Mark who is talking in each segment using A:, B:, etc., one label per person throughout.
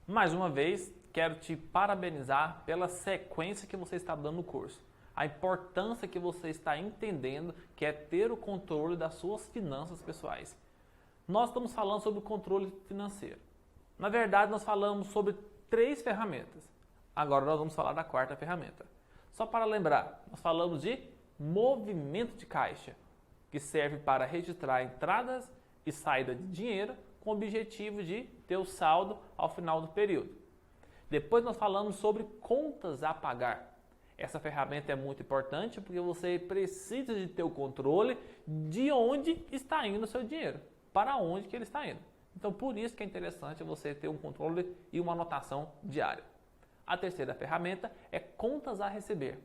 A: Mais uma vez, quero te parabenizar pela sequência que você está dando no curso. A importância que você está entendendo que é ter o controle das suas finanças pessoais. Nós estamos falando sobre o controle financeiro. Na verdade, nós falamos sobre 3 ferramentas. Agora nós vamos falar da 4ª ferramenta. Só para lembrar, nós falamos de movimento de caixa, que serve para registrar entradas e saída de dinheiro com o objetivo de ter o saldo ao final do período. Depois nós falamos sobre contas a pagar. Essa ferramenta é muito importante porque você precisa de ter o controle de onde está indo o seu dinheiro, para onde que ele está indo. Então por isso que é interessante você ter um controle e uma anotação diária. A 3ª ferramenta é contas a receber.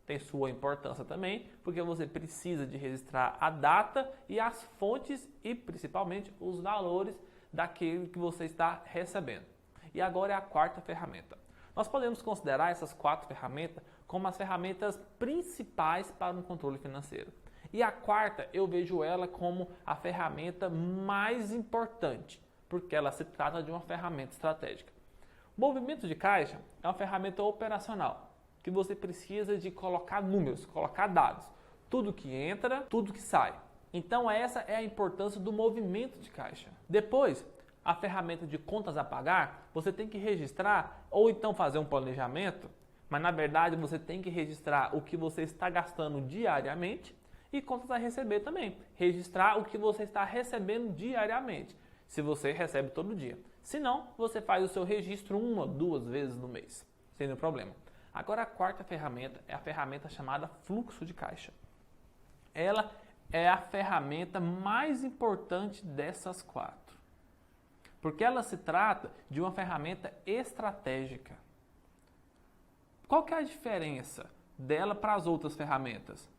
A: Tem sua importância também, porque você precisa de registrar a data e as fontes e principalmente os valores daquilo que você está recebendo. E agora é a 4ª ferramenta. Nós podemos considerar essas 4 ferramentas como as ferramentas principais para um controle financeiro. E a 4ª eu vejo ela como a ferramenta mais importante, porque ela se trata de uma ferramenta estratégica. Movimento de caixa é uma ferramenta operacional, que você precisa de colocar números, colocar dados. Tudo que entra, tudo que sai. Então essa é a importância do movimento de caixa. Depois, a ferramenta de contas a pagar, você tem que registrar ou então fazer um planejamento, mas na verdade você tem que registrar o que você está gastando diariamente e contas a receber também. Registrar o que você está recebendo diariamente, se você recebe todo dia. Se não, você faz o seu registro 1 ou 2 vezes no mês, sem nenhum problema. Agora a 4ª ferramenta é a ferramenta chamada fluxo de caixa. Ela é a ferramenta mais importante dessas 4. Porque ela se trata de uma ferramenta estratégica. Qual que é a diferença dela para as outras ferramentas?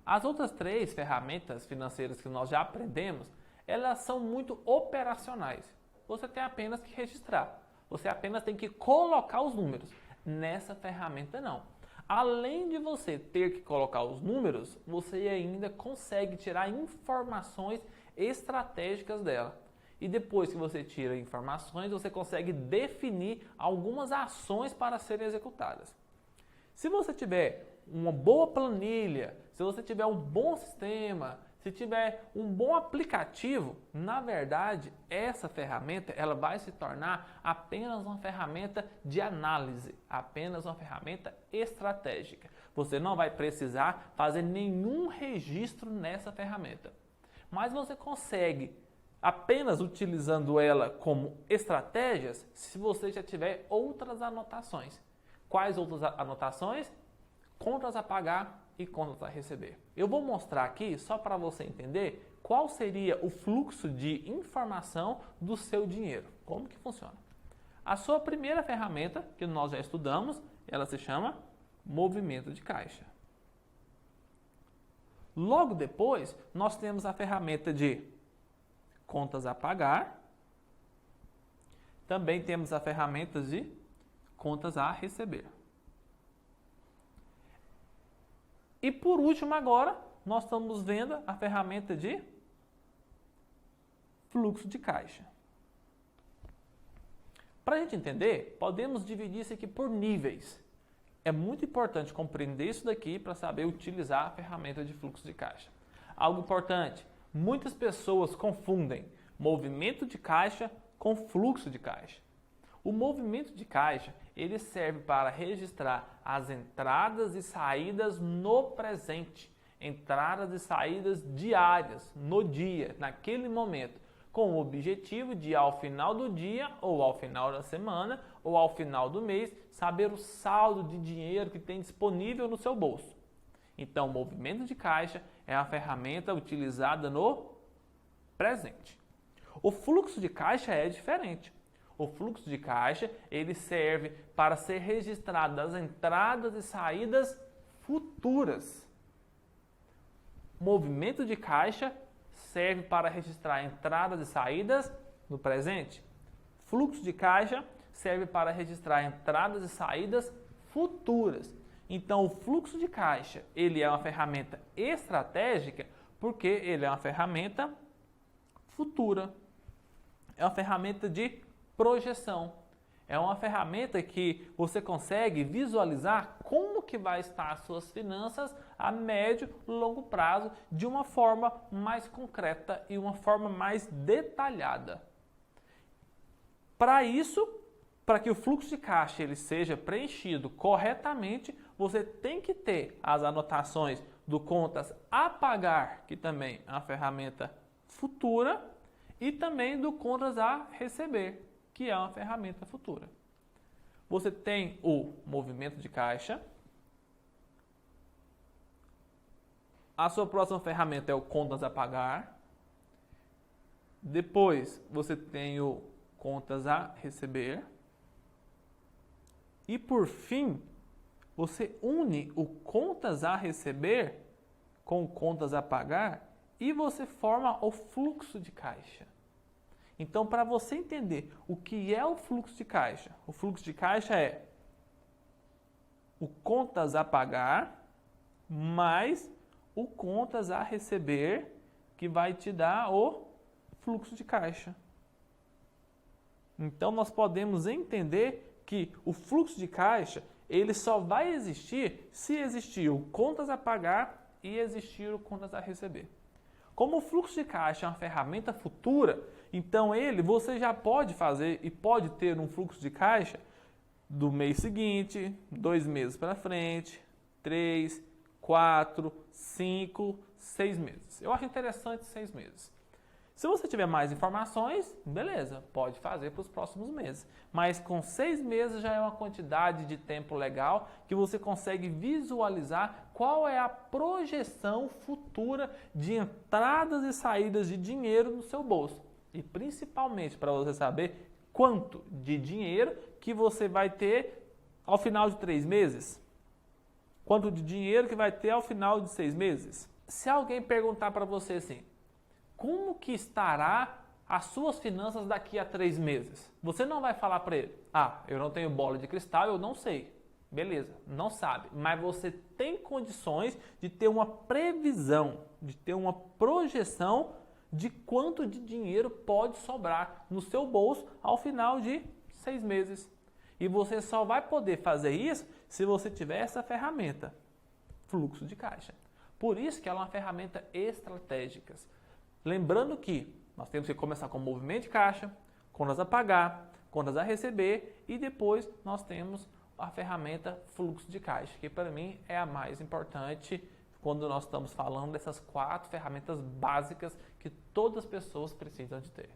A: As outras 3 ferramentas financeiras que nós já aprendemos, elas são muito operacionais. Você tem apenas que registrar. Você apenas tem que colocar os números. Nessa ferramenta não. Além de você ter que colocar os números, você ainda consegue tirar informações estratégicas dela. E depois que você tira informações, você consegue definir algumas ações para serem executadas. Se você tiver uma boa planilha, se você tiver um bom sistema, se tiver um bom aplicativo, na verdade, essa ferramenta ela vai se tornar apenas uma ferramenta de análise, apenas uma ferramenta estratégica. Você não vai precisar fazer nenhum registro nessa ferramenta. Mas você consegue, apenas utilizando ela como estratégias, se você já tiver outras anotações. Quais outras anotações? Contas a pagar e contas a receber. Eu vou mostrar aqui, só para você entender, qual seria o fluxo de informação do seu dinheiro. Como que funciona? A sua primeira ferramenta, que nós já estudamos, ela se chama movimento de caixa. Logo depois, nós temos a ferramenta de contas a pagar. Também temos a ferramenta de contas a receber. E por último agora, nós estamos vendo a ferramenta de fluxo de caixa. Para a gente entender, podemos dividir isso aqui por níveis. É muito importante compreender isso daqui para saber utilizar a ferramenta de fluxo de caixa. Algo importante, muitas pessoas confundem movimento de caixa com fluxo de caixa. O movimento de caixa, ele serve para registrar as entradas e saídas no presente, entradas e saídas diárias, no dia, naquele momento, com o objetivo de, ao final do dia, ou ao final da semana, ou ao final do mês, saber o saldo de dinheiro que tem disponível no seu bolso. Então, o movimento de caixa é a ferramenta utilizada no presente. O fluxo de caixa é diferente. O fluxo de caixa, ele serve para ser registrado as entradas e saídas futuras. Movimento de caixa serve para registrar entradas e saídas no presente. Fluxo de caixa serve para registrar entradas e saídas futuras. Então, o fluxo de caixa, ele é uma ferramenta estratégica porque ele é uma ferramenta futura. É uma ferramenta de projeção. É uma ferramenta que você consegue visualizar como que vai estar as suas finanças a médio e longo prazo de uma forma mais concreta e uma forma mais detalhada. Para isso, para que o fluxo de caixa ele seja preenchido corretamente, você tem que ter as anotações do contas a pagar, que também é uma ferramenta futura, e também do contas a receber, que é uma ferramenta futura. Você tem o movimento de caixa. A sua próxima ferramenta é o contas a pagar. Depois você tem o contas a receber. E por fim, você une o contas a receber com contas a pagar e você forma o fluxo de caixa. Então, para você entender o que é o fluxo de caixa é o contas a pagar mais o contas a receber, que vai te dar o fluxo de caixa. Então, nós podemos entender que o fluxo de caixa ele só vai existir se existir o contas a pagar e existir o contas a receber. Como o fluxo de caixa é uma ferramenta futura, então você já pode fazer e pode ter um fluxo de caixa do mês seguinte, 2 meses para frente, 3, 4, 5, 6 meses. Eu acho interessante 6 meses. Se você tiver mais informações, beleza, pode fazer para os próximos meses. Mas com 6 meses já é uma quantidade de tempo legal que você consegue visualizar qual é a projeção futura de entradas e saídas de dinheiro no seu bolso. E principalmente para você saber quanto de dinheiro que você vai ter ao final de 3 meses. Quanto de dinheiro que vai ter ao final de 6 meses. Se alguém perguntar para você assim, como que estará as suas finanças daqui a 3 meses? Você não vai falar para ele, eu não tenho bola de cristal, eu não sei. Beleza, não sabe, mas você tem condições de ter uma previsão, de ter uma projeção de quanto de dinheiro pode sobrar no seu bolso ao final de 6 meses. E você só vai poder fazer isso se você tiver essa ferramenta, fluxo de caixa. Por isso que ela é uma ferramenta estratégica. Lembrando que nós temos que começar com movimento de caixa, contas a pagar, contas a receber e depois nós temos a ferramenta fluxo de caixa, que para mim é a mais importante quando nós estamos falando dessas 4 ferramentas básicas que todas as pessoas precisam de ter.